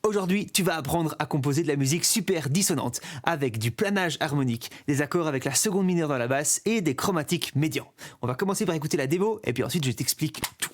Aujourd'hui, tu vas apprendre à composer de la musique super dissonante, avec du planage harmonique, des accords avec la seconde mineure dans la basse et des chromatiques médians. On va commencer par écouter la démo et puis ensuite je t'explique tout.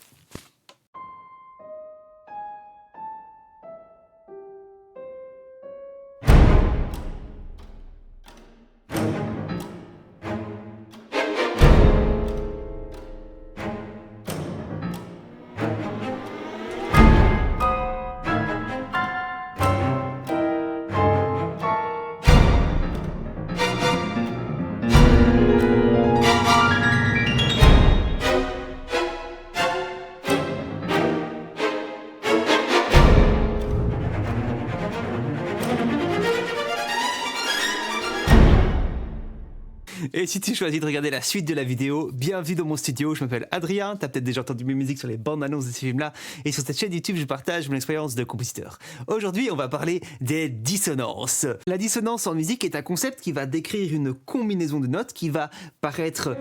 Et si tu choisis de regarder la suite de la vidéo, bienvenue dans mon studio, je m'appelle Adrien, t'as peut-être déjà entendu mes musiques sur les bandes annonces de ces films-là, et sur cette chaîne YouTube je partage mon expérience de compositeur. Aujourd'hui on va parler des dissonances. La dissonance en musique est un concept qui va décrire une combinaison de notes qui va paraître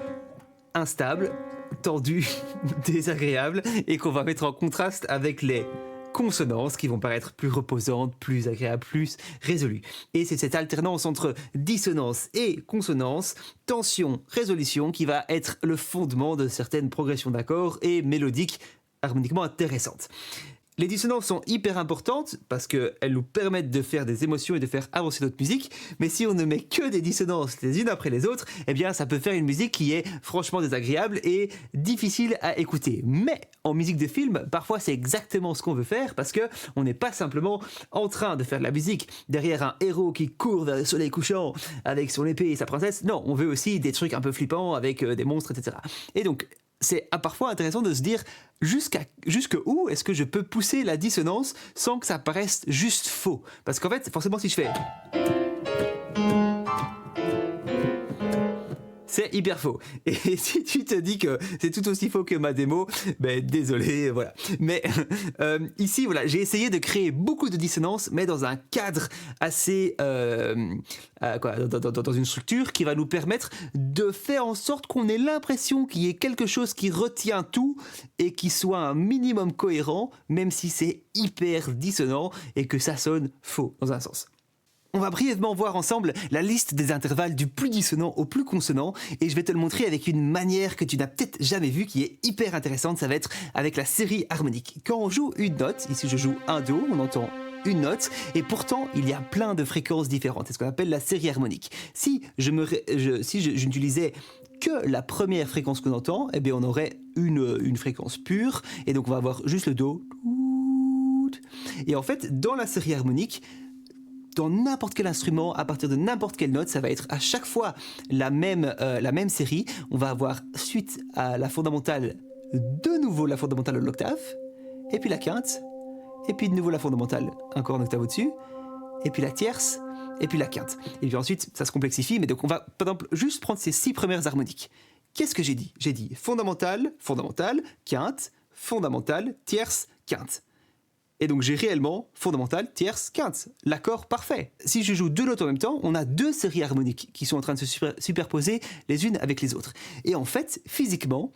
instable, tendue, désagréable, et qu'on va mettre en contraste avec les consonances qui vont paraître plus reposantes, plus agréables, plus résolues. Et c'est cette alternance entre dissonance et consonance, tension, résolution qui va être le fondement de certaines progressions d'accords et mélodiques harmoniquement intéressantes. Les dissonances sont hyper importantes parce qu'elles nous permettent de faire des émotions et de faire avancer notre musique, mais si on ne met que des dissonances les unes après les autres, eh bien ça peut faire une musique qui est franchement désagréable et difficile à écouter. Mais en musique de film, parfois c'est exactement ce qu'on veut faire parce qu'on n'est pas simplement en train de faire de la musique derrière un héros qui court vers le soleil couchant avec son épée et sa princesse. Non, on veut aussi des trucs un peu flippants avec des monstres, etc. Et donc, c'est parfois intéressant de se dire jusqu'à où est-ce que je peux pousser la dissonance sans que ça paraisse juste faux. Parce qu'en fait, forcément, si je fais... c'est hyper faux. Et si tu te dis que c'est tout aussi faux que ma démo, ben désolé, voilà. Mais ici, voilà, j'ai essayé de créer beaucoup de dissonances, mais dans un cadre assez... dans une structure qui va nous permettre de faire en sorte qu'on ait l'impression qu'il y ait quelque chose qui retient tout et qui soit un minimum cohérent, même si c'est hyper dissonant et que ça sonne faux, dans un sens. On va brièvement voir ensemble la liste des intervalles du plus dissonant au plus consonant et je vais te le montrer avec une manière que tu n'as peut-être jamais vue qui est hyper intéressante, ça va être avec la série harmonique. Quand on joue une note, ici je joue un Do, on entend une note et pourtant il y a plein de fréquences différentes, c'est ce qu'on appelle la série harmonique. Si je n'utilisais que la première fréquence qu'on entend, eh bien on aurait une fréquence pure et donc on va avoir juste le Do. Et en fait dans la série harmonique, dans n'importe quel instrument, à partir de n'importe quelle note, ça va être à chaque fois la même série. On va avoir suite à la fondamentale, de nouveau la fondamentale de l'octave, et puis la quinte, et puis de nouveau la fondamentale, encore un octave au-dessus, et puis la tierce, et puis la quinte. Et puis ensuite, ça se complexifie, mais donc on va par exemple juste prendre ces 6 premières harmoniques. Qu'est-ce que j'ai dit ? J'ai dit fondamentale, fondamentale, quinte, fondamentale, tierce, quinte. Et donc j'ai réellement fondamentale, tierce, quinte. L'accord parfait. Si je joue 2 notes en même temps, on a 2 séries harmoniques qui sont en train de se superposer les unes avec les autres. Et en fait, physiquement,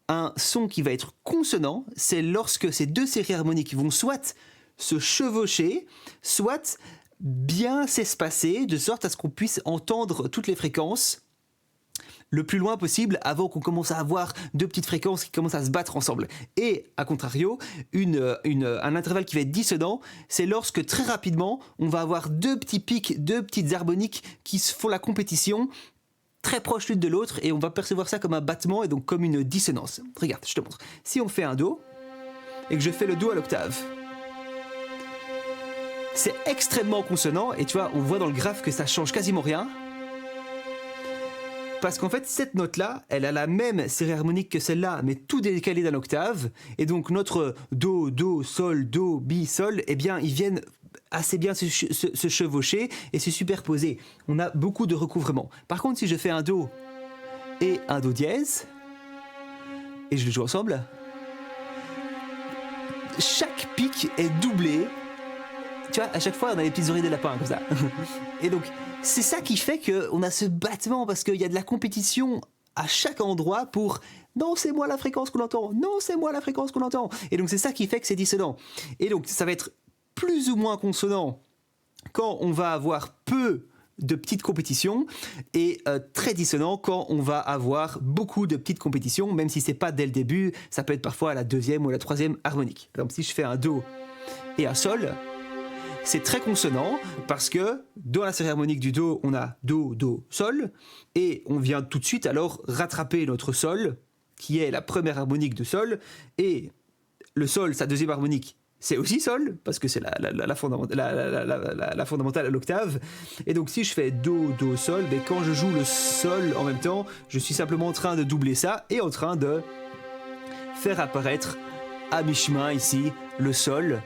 un son qui va être consonant, c'est lorsque ces 2 séries harmoniques vont soit se chevaucher, soit bien s'espacer, de sorte à ce qu'on puisse entendre toutes les fréquences le plus loin possible avant qu'on commence à avoir 2 petites fréquences qui commencent à se battre ensemble. Et, à contrario, un intervalle qui va être dissonant, c'est lorsque très rapidement, on va avoir 2 petits pics, 2 petites harmoniques qui se font la compétition, très proches l'une de l'autre, et on va percevoir ça comme un battement et donc comme une dissonance. Regarde, je te montre. Si on fait un Do, et que je fais le Do à l'octave, c'est extrêmement consonant, et tu vois, on voit dans le graphe que ça change quasiment rien, parce qu'en fait, cette note-là, elle a la même série harmonique que celle-là, mais tout décalé d'un octave. Et donc, notre Do, Do, Sol, Do, Mi, Sol, eh bien, ils viennent assez bien se chevaucher et se superposer. On a beaucoup de recouvrement. Par contre, si je fais un Do et un Do dièse, et je les joue ensemble, chaque pic est doublé. Tu vois, à chaque fois, on a des petites oreilles de lapin, comme ça. Et donc, c'est ça qui fait qu'on a ce battement, parce qu'il y a de la compétition à chaque endroit pour « Non, c'est moi la fréquence qu'on entend. Non, c'est moi la fréquence qu'on entend. » Et donc, c'est ça qui fait que c'est dissonant. Et donc, ça va être plus ou moins consonant quand on va avoir peu de petites compétitions et très dissonant quand on va avoir beaucoup de petites compétitions, même si c'est pas dès le début, ça peut être parfois à la deuxième ou la troisième harmonique. Par exemple, si je fais un Do et un Sol, c'est très consonant parce que dans la série harmonique du Do, on a Do, Do, Sol, et on vient tout de suite alors rattraper notre Sol, qui est la première harmonique de Sol, et le Sol, sa deuxième harmonique, c'est aussi Sol, parce que c'est la fondamentale à l'octave. Et donc si je fais Do, Do, Sol, mais quand je joue le Sol en même temps, je suis simplement en train de doubler ça et en train de faire apparaître à mi-chemin ici le Sol.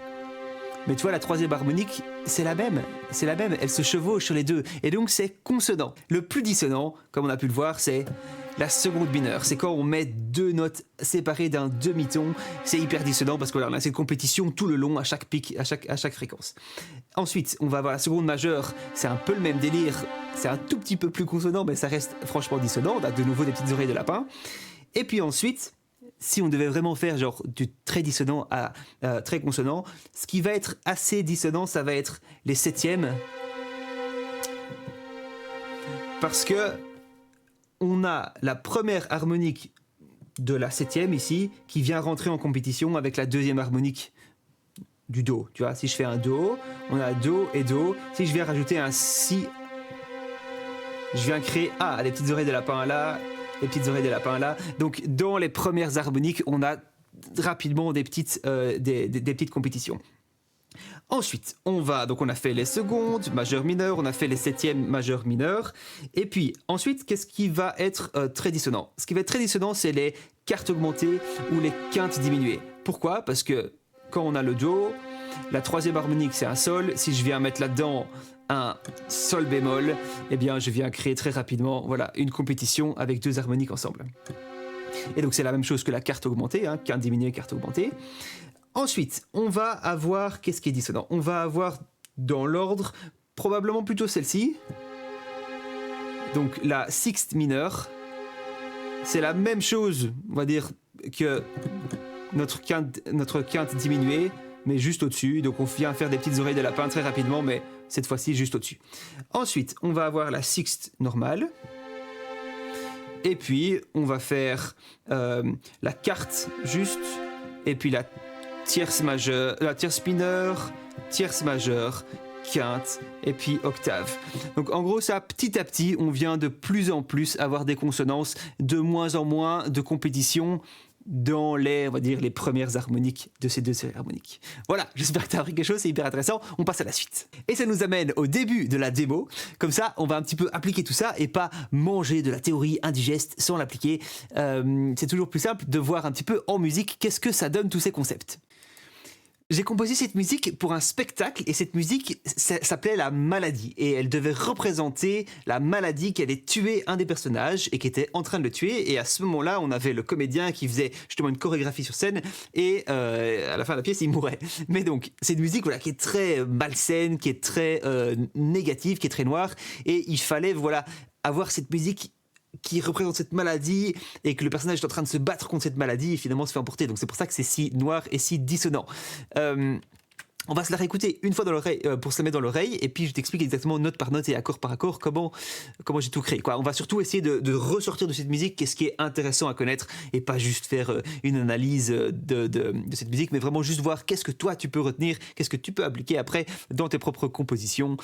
Mais tu vois, la troisième harmonique, c'est la même, elle se chevauche sur les deux, et donc c'est consonant. Le plus dissonant, comme on a pu le voir, c'est la seconde mineure. C'est quand on met deux notes séparées d'un demi-ton, c'est hyper dissonant parce qu'on a cette compétition tout le long, à chaque pic, à chaque fréquence. Ensuite, on va avoir la seconde majeure, c'est un peu le même délire, c'est un tout petit peu plus consonant, mais ça reste franchement dissonant, on a de nouveau des petites oreilles de lapin. Et puis ensuite, si on devait vraiment faire genre du très dissonant à très consonant, ce qui va être assez dissonant, ça va être les septièmes. Parce que on a la première harmonique de la septième ici, qui vient rentrer en compétition avec la deuxième harmonique du Do. Tu vois, si je fais un Do, on a Do et Do. Si je viens rajouter un Si, je viens créer les petites oreilles de lapin là, les petites oreilles de lapin là. Donc dans les premières harmoniques, on a rapidement des petites compétitions. Ensuite, on a fait les secondes, majeures, mineures, on a fait les septièmes, majeures, mineures. Et puis, ensuite, qu'est-ce qui va être très dissonant ? Ce qui va être très dissonant, c'est les quartes augmentées ou les quintes diminuées. Pourquoi ? Parce que quand on a le Do, la troisième harmonique, c'est un Sol. Si je viens mettre là-dedans un Sol bémol, eh bien, je viens créer très rapidement une compétition avec deux harmoniques ensemble. Et donc, c'est la même chose que la quarte augmentée, quinte diminuée, quarte augmentée. Ensuite, on va avoir, qu'est-ce qui est dissonant ? On va avoir dans l'ordre, probablement plutôt celle-ci. Donc la sixte mineure. C'est la même chose, on va dire, que notre quinte diminuée, mais juste au-dessus. Donc on vient faire des petites oreilles de lapin très rapidement, mais cette fois-ci juste au-dessus. Ensuite, on va avoir la sixte normale. Et puis, on va faire la quarte juste, et puis la tierce majeure, la tierce mineure, tierce majeure, quinte et puis octave. Donc en gros ça, petit à petit, on vient de plus en plus avoir des consonances, de moins en moins de compétition dans les, on va dire, les premières harmoniques de ces deux séries harmoniques. Voilà, j'espère que tu as appris quelque chose, c'est hyper intéressant. On passe à la suite. Et ça nous amène au début de la démo. Comme ça, on va un petit peu appliquer tout ça et pas manger de la théorie indigeste sans l'appliquer. C'est toujours plus simple de voir un petit peu en musique qu'est-ce que ça donne tous ces concepts. J'ai composé cette musique pour un spectacle et cette musique s'appelait La Maladie et elle devait représenter la maladie qui allait tuer un des personnages et qui était en train de le tuer, et à ce moment-là on avait le comédien qui faisait justement une chorégraphie sur scène et à la fin de la pièce il mourait. Mais donc c'est une musique qui est très malsaine, qui est très négative, qui est très noire, et il fallait avoir cette musique qui représente cette maladie et que le personnage est en train de se battre contre cette maladie et finalement se fait emporter. Donc c'est pour ça que c'est si noir et si dissonant. On va se la réécouter une fois dans l'oreille pour se la mettre dans l'oreille, et puis je t'explique exactement note par note et accord par accord comment j'ai tout créé. On va surtout essayer de ressortir de cette musique qu'est-ce qui est intéressant à connaître et pas juste faire une analyse de cette musique, mais vraiment juste voir qu'est-ce que toi tu peux retenir, qu'est-ce que tu peux appliquer après dans tes propres compositions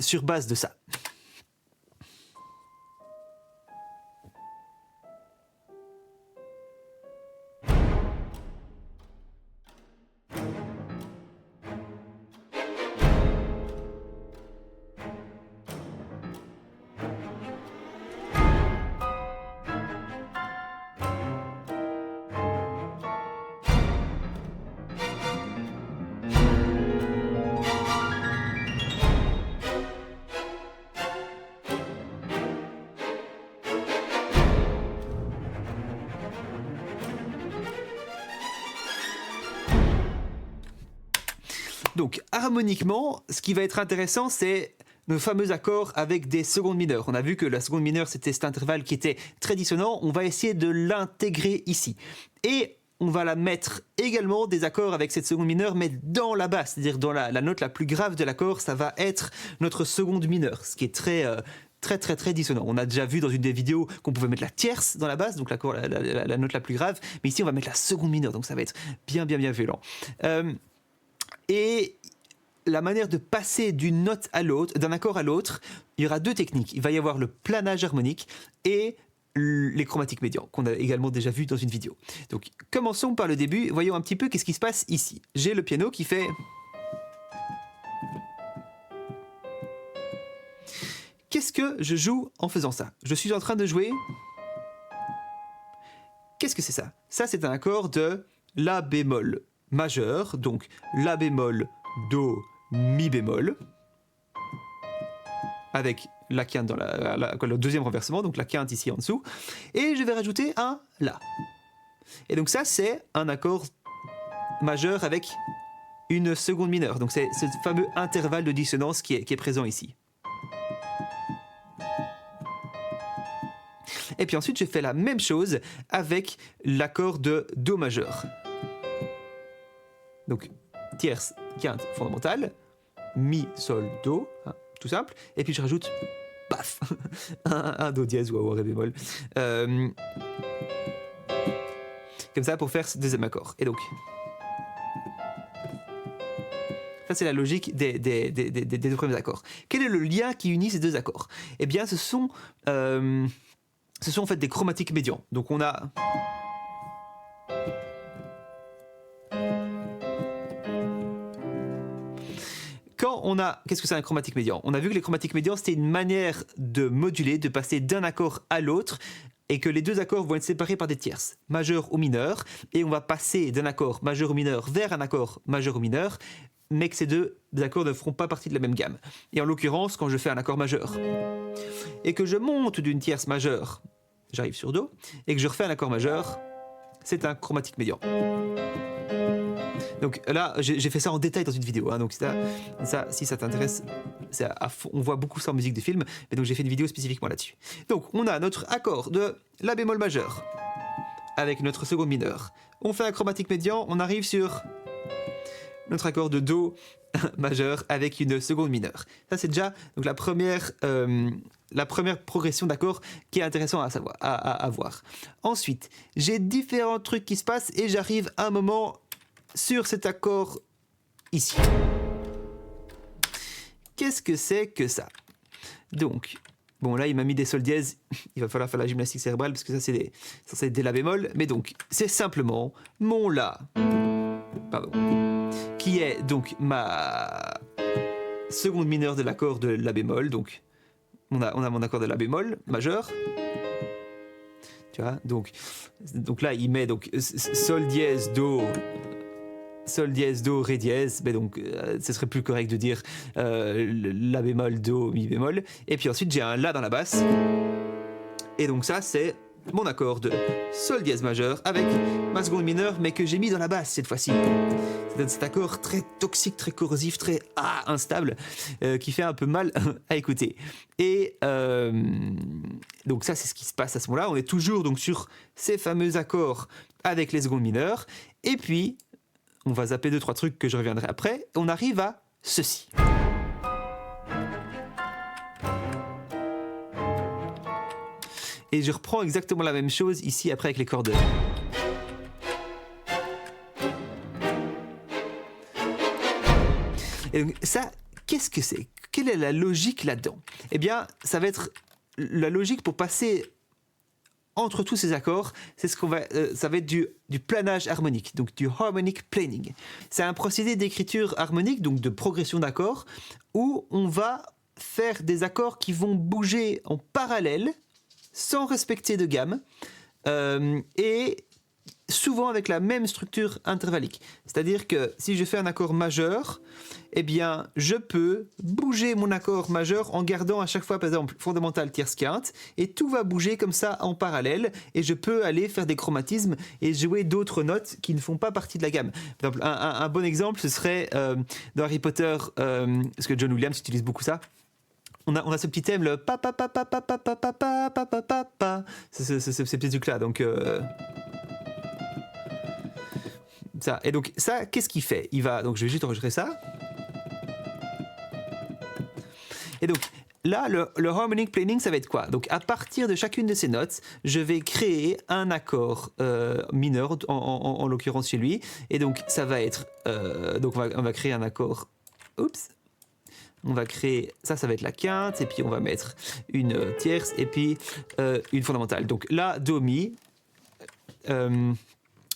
sur base de ça. Donc, harmoniquement, ce qui va être intéressant, c'est nos fameux accords avec des secondes mineures. On a vu que la seconde mineure, c'était cet intervalle qui était très dissonant. On va essayer de l'intégrer ici. Et on va la mettre également des accords avec cette seconde mineure, mais dans la basse, c'est-à-dire dans la note la plus grave de l'accord, ça va être notre seconde mineure, ce qui est très dissonant. On a déjà vu dans une des vidéos qu'on pouvait mettre la tierce dans la basse, donc la note la plus grave, mais ici on va mettre la seconde mineure, donc ça va être bien violent. Et la manière de passer d'une note à l'autre, d'un accord à l'autre, il y aura deux techniques. Il va y avoir le planage harmonique et les chromatiques médians, qu'on a également déjà vu dans une vidéo. Donc commençons par le début, voyons un petit peu qu'est-ce qui se passe ici. J'ai le piano qui fait... Qu'est-ce que je joue en faisant ça? Je suis en train de jouer... Qu'est-ce que c'est ça? Ça, c'est un accord de La bémol majeur, donc La bémol, Do, Mi bémol, avec la quinte dans le deuxième renversement, donc la quinte ici en dessous, et je vais rajouter un La. Et donc ça, c'est un accord majeur avec une seconde mineure, donc c'est ce fameux intervalle de dissonance qui est présent ici. Et puis ensuite, je fais la même chose avec l'accord de Do majeur. Donc, tierce, quinte, fondamentale, Mi, Sol, Do, hein, tout simple. Et puis je rajoute, paf, un Do dièse ou un Ré bémol. Comme ça pour faire ce deuxième accord. Et donc, ça c'est la logique des deux premiers accords. Quel est le lien qui unit ces deux accords? Eh bien, ce sont en fait des chromatiques médians. Donc on a... Quand on a... Qu'est-ce que c'est un chromatique médian? On a vu que les chromatiques médians, c'était une manière de moduler, de passer d'un accord à l'autre, et que les deux accords vont être séparés par des tierces, majeur ou mineur, et on va passer d'un accord majeur ou mineur vers un accord majeur ou mineur, mais que ces deux accords ne feront pas partie de la même gamme. Et en l'occurrence, quand je fais un accord majeur, et que je monte d'une tierce majeure, j'arrive sur Do, et que je refais un accord majeur, c'est un chromatique médian. Donc là, j'ai fait ça en détail dans une vidéo, hein, donc ça, si ça t'intéresse, on voit beaucoup ça en musique de film, mais donc j'ai fait une vidéo spécifiquement là-dessus. Donc on a notre accord de La bémol majeur, avec notre seconde mineure. On fait un chromatique médian, on arrive sur notre accord de Do majeur avec une seconde mineure. Ça c'est déjà donc la première progression d'accords qui est intéressant à voir. Ensuite, j'ai différents trucs qui se passent et j'arrive à un moment sur cet accord ici. Qu'est-ce que c'est que ça? Donc, bon là il m'a mis des sol dièses, il va falloir faire la gymnastique cérébrale parce que ça c'est des La bémol, mais donc c'est simplement mon La, pardon, qui est donc ma seconde mineure de l'accord de La bémol, donc on a mon accord de La bémol majeur, tu vois, donc là il met donc Sol dièse, Do, Sol dièse, Do, Ré dièse, mais donc ce serait plus correct de dire La bémol, Do, Mi bémol, et puis ensuite j'ai un La dans la basse, et donc ça c'est mon accord de Sol dièse majeur avec ma seconde mineure, mais que j'ai mis dans la basse cette fois-ci. C'est cet accord très toxique, très corrosif, très instable, qui fait un peu mal à écouter. Et donc ça, c'est ce qui se passe à ce moment-là. On est toujours donc sur ces fameux accords avec les secondes mineures. Et puis, on va zapper 2-3 trucs que je reviendrai après. On arrive à ceci. Et je reprends exactement la même chose ici après avec les cordes. Et donc ça, qu'est-ce que c'est? Quelle est la logique là-dedans? Eh bien, ça va être la logique pour passer entre tous ces accords, c'est ça va être du planage harmonique, donc du harmonic planing. C'est un procédé d'écriture harmonique, donc de progression d'accords, où on va faire des accords qui vont bouger en parallèle, sans respecter de gamme, et souvent avec la même structure intervallique. C'est-à-dire que si je fais un accord majeur, eh bien, je peux bouger mon accord majeur en gardant à chaque fois, par exemple, fondamental, tierce, quinte, et tout va bouger comme ça en parallèle, et je peux aller faire des chromatismes et jouer d'autres notes qui ne font pas partie de la gamme. Par exemple, un bon exemple, ce serait dans Harry Potter, parce que John Williams utilise beaucoup ça. On a ce petit thème, le pa pa pa pa pa pa pa pa pa pa pa pa pa, ces petits trucs là, donc Ça. Et donc ça, qu'est-ce qu'il fait? Il va, donc je vais juste enregistrer ça. Et donc là, le harmonic planing, ça va être quoi? Donc à partir de chacune de ces notes, je vais créer un accord mineur, en l'occurrence chez lui. Et donc ça va être, donc on va créer un accord. Oups. On va créer, ça va être la quinte, et puis on va mettre une tierce, et puis une fondamentale. Donc là, do, mi,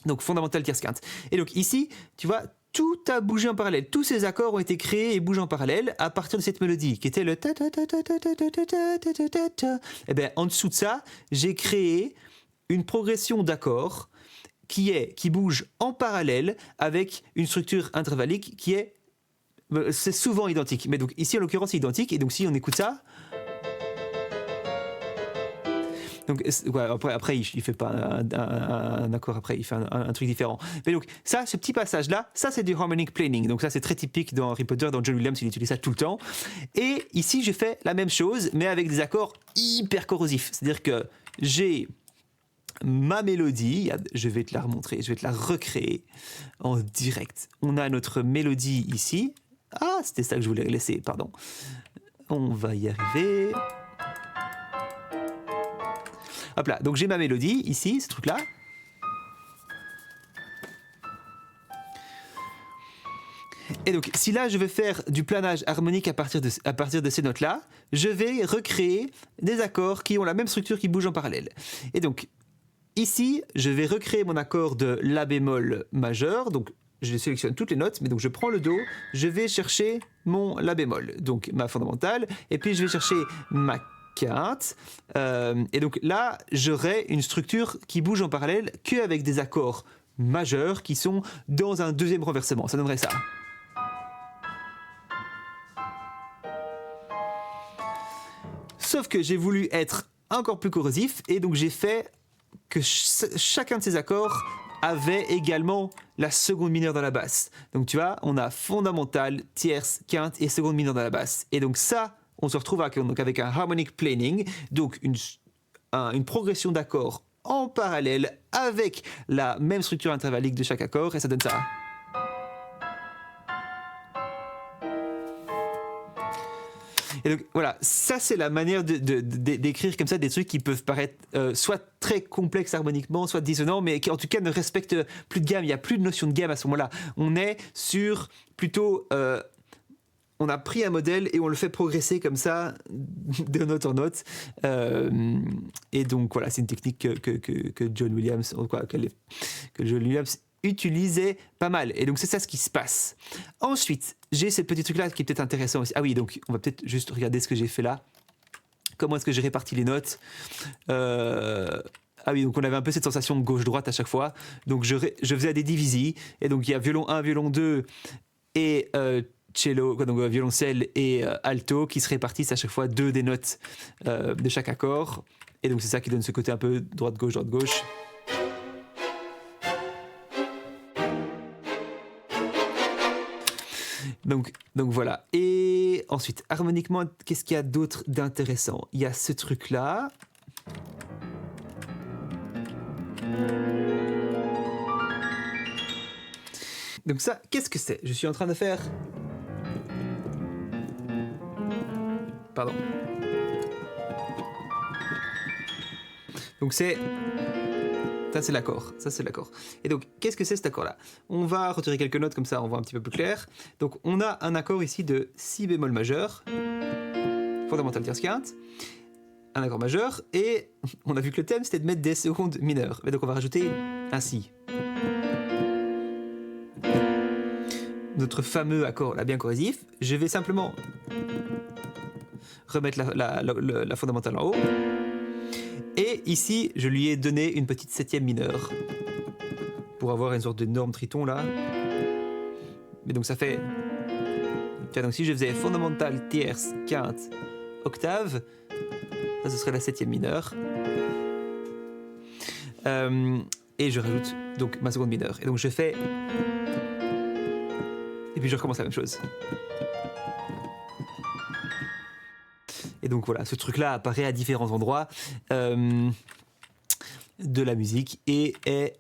donc fondamentale, tierce, quinte. Et donc ici, tu vois, tout a bougé en parallèle. Tous ces accords ont été créés et bougent en parallèle à partir de cette mélodie, qui était le ta ta ta ta ta ta ta ta ta ta ta ta. Et bien, en dessous de ça, j'ai créé une progression d'accords qui bouge en parallèle avec une structure intervallique qui est c'est souvent identique, mais donc ici en l'occurrence c'est identique, et donc si on écoute ça, donc ouais, après il fait pas un accord, après il fait un truc différent, mais donc ça, ce petit passage là, ça c'est du harmonic planing, donc ça c'est très typique dans Harry Potter, dans John Williams il utilise ça tout le temps, et ici j'ai fait la même chose mais avec des accords hyper corrosifs, c'est-à-dire que j'ai ma mélodie, je vais te la remontrer, je vais te la recréer en direct. On a notre mélodie ici. Ah, c'était ça que je voulais laisser, pardon. On va y arriver. Hop là, donc j'ai ma mélodie ici, ce truc-là. Et donc, si là je veux faire du planage harmonique à partir de ces notes-là, je vais recréer des accords qui ont la même structure qui bougent en parallèle. Et donc, ici, je vais recréer mon accord de La bémol majeur, donc je sélectionne toutes les notes, mais donc je prends le Do, je vais chercher mon La bémol, donc ma fondamentale, et puis je vais chercher ma quinte, et donc là, j'aurai une structure qui bouge en parallèle qu'avec des accords majeurs qui sont dans un deuxième renversement, ça donnerait ça. Sauf que j'ai voulu être encore plus corrosif, et donc j'ai fait que chacun de ces accords avait également la seconde mineure dans la basse. Donc tu vois, on a fondamentale, tierce, quinte et seconde mineure dans la basse. Et donc ça, on se retrouve avec un harmonic planing, donc une progression d'accords en parallèle avec la même structure intervallique de chaque accord, et ça donne ça. Et donc voilà, ça c'est la manière d'écrire comme ça des trucs qui peuvent paraître soit très complexes harmoniquement, soit dissonants, mais qui en tout cas ne respectent plus de gamme. Il n'y a plus de notion de gamme à ce moment-là. On est sur plutôt... on a pris un modèle et on le fait progresser comme ça, de note en note. Et donc voilà, c'est une technique que John Williams, que John Williams utilisait pas mal. Et donc c'est ça ce qui se passe. Ensuite, j'ai ce petit truc là qui est peut-être intéressant aussi. Ah oui, donc on va peut-être juste regarder ce que j'ai fait là. Comment est-ce que j'ai réparti les notes? Ah oui, donc on avait un peu cette sensation gauche-droite à chaque fois. Donc je faisais des divisis. Et donc il y a violon 1, violon 2 et cello, donc violoncelle et alto qui se répartissent à chaque fois deux des notes de chaque accord. Et donc c'est ça qui donne ce côté un peu droite-gauche, droite-gauche. Donc voilà. Et ensuite, harmoniquement, qu'est-ce qu'il y a d'autre d'intéressant? Il y a ce truc-là. Donc ça, qu'est-ce que c'est? Je suis en train de faire... Pardon. Donc c'est... Ça c'est l'accord, Et donc, qu'est-ce que c'est cet accord-là? On va retirer quelques notes, comme ça on voit un petit peu plus clair. Donc on a un accord ici de Si bémol majeur, fondamentale tierce quinte, un accord majeur, et on a vu que le thème c'était de mettre des secondes mineures. Et donc on va rajouter un Si. Notre fameux accord là bien corrosif, je vais simplement remettre la fondamentale en haut. Et ici, je lui ai donné une petite septième mineure pour avoir une sorte d'énorme triton là. Mais donc ça fait... Tiens, donc si je faisais fondamentale, tierce, quinte, octave, ça ce serait la septième mineure. Et je rajoute donc ma seconde mineure. Et donc je fais... Et puis je recommence la même chose. Et donc voilà, ce truc-là apparaît à différents endroits. de la musique et est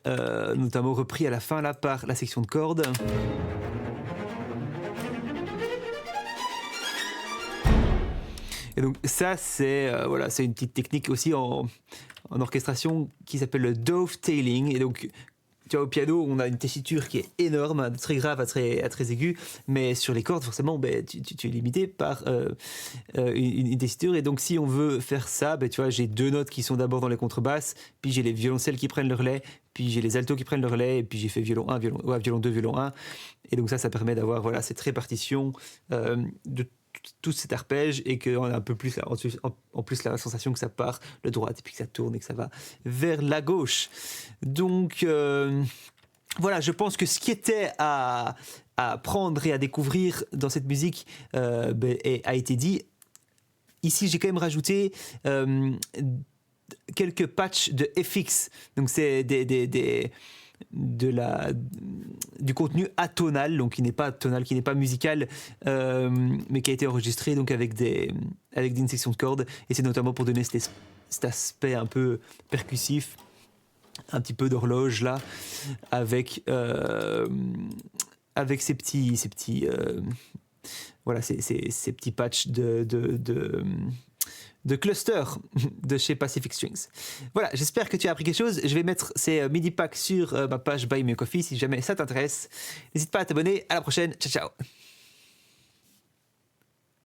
notamment repris à la fin là par la section de cordes. Et donc ça c'est voilà, c'est une petite technique aussi en orchestration qui s'appelle le dovetailing. Et donc tu vois, au piano on a une tessiture qui est énorme, de très grave à très aiguë, mais sur les cordes forcément tu es limité par une tessiture. Et donc si on veut faire ça, tu vois, j'ai 2 notes qui sont d'abord dans les contrebasses, puis j'ai les violoncelles qui prennent le relais, puis j'ai les altos qui prennent le relais, et puis j'ai fait violon 1, violon 2, violon 1. Et donc ça permet d'avoir voilà, cette répartition de tout cet arpège, et qu'on a un peu plus en plus la sensation que ça part de droite et puis que ça tourne et que ça va vers la gauche. Donc voilà, je pense que ce qui était à apprendre et à découvrir dans cette musique a été dit. Ici j'ai quand même rajouté quelques patchs de FX, donc c'est du contenu atonal, donc qui n'est pas tonal, qui n'est pas musical, mais qui a été enregistré donc avec une section de cordes, et c'est notamment pour donner cet aspect un peu percussif, un petit peu d'horloge là, avec ces petits voilà, ces petits patchs de cluster de chez Pacific Strings. Voilà, j'espère que tu as appris quelque chose. Je vais mettre ces midi packs sur ma page Buy Me a Coffee si jamais ça t'intéresse. N'hésite pas à t'abonner. À la prochaine. Ciao, ciao.